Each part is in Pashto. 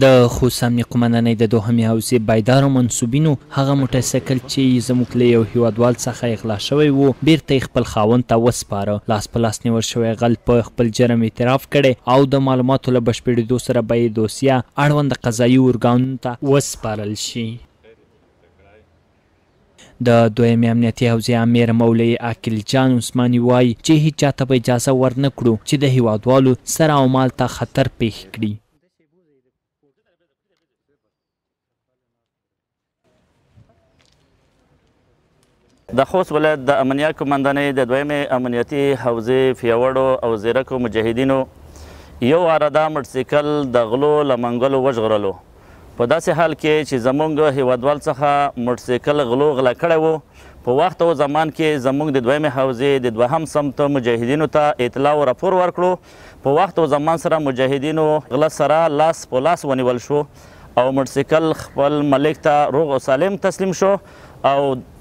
د خوست امنیه قومندانۍ د دوهمې حوزې بیدارو منصوبینو هغه موټرسایکل چې زموږ له یو هیوادوال څخه اغلا شوی و بیرته یې خپل خاوند ته وسپاره. لاس په لاس نیول شوی غل په خپل جرم اعتراف کړی او د معلوماتو له بشپړېدو سره به یې دوسیه اړوند قضایي ارګانونو ته وسپارل شي. د دویمې امنیتي حوزې امیر مولوي عاقل جان عثماني وایي چې هیچ چاته به اجازه ورنه کړو چې د هیوادوالو سر او مال ته خطر پیښ کړي. د خوست ولایت د امنیه قومندانۍ د دویمې امنیتي حوزې پیاوړو او ځیرکو مجاهدینو یو عراده موټرسایکل د غلو له منګلو وژغورلو. په داسې حال کې چې زموږ هیوادوال څخه موټرسایکل غلو غلا کړی و، په وخت او زمان کې زموږ د دویمې حوزې د دوهم سمت مجاهدینو ته اطلاع او راپور ورکړو. په وخت او زمان سره مجاهدینو غله سره لاس په لاس ونیول شو او موټرسایکل خپل مالک ته روغ او سالم تسلیم شو او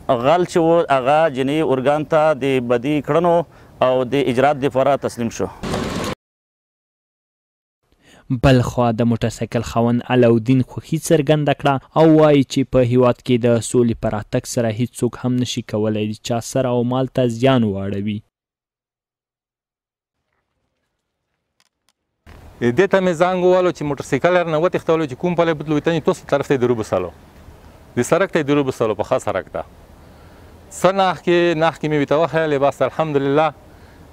غل چې و هغه جنایي ارګان ته د بدی کړنو او د اجرات دپاره تسلیم شو. بلخوا د موټرسایکل خاوند علاودین خوښي څرګنده کړه او وایي چې په هیواد کې د سولې په راتګ سره هیڅوک هم نشي کولی چا سر او مال ته زیان واړوي. دې ته مې زنګ ووالو چې موټرسایکل نه وتښتولو چې کوم پلی بتلو تنې توس طرف ته یې درو بسالو د سړک ته یې درو بسالو په ښه سړک ته څه ناخ کې مې ورته وښیلې بس الحمدلله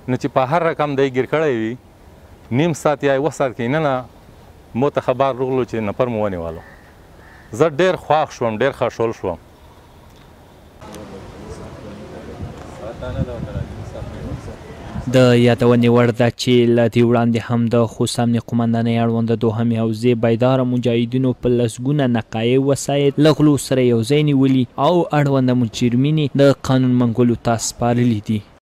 نو چې په هر رقم دی ګیر کړی وي نیم ساعت یا یوه ساعت کې نه مو ته خبر راغلو چې نفر مو ونیولو. زه ډېر خوښ شوم، ډېر خوشحال شوم. د یادونې وړ ده چې له دې وړاندې هم د خوست امنیه قومندانۍ اړوند د دوهمې حوزې بیداره مجاهدینو په لسګونه نقایع وسایل له غلو سره یو ځای نیولي او اړونده مجرمینې د قانون منګولو ته سپارلي دي.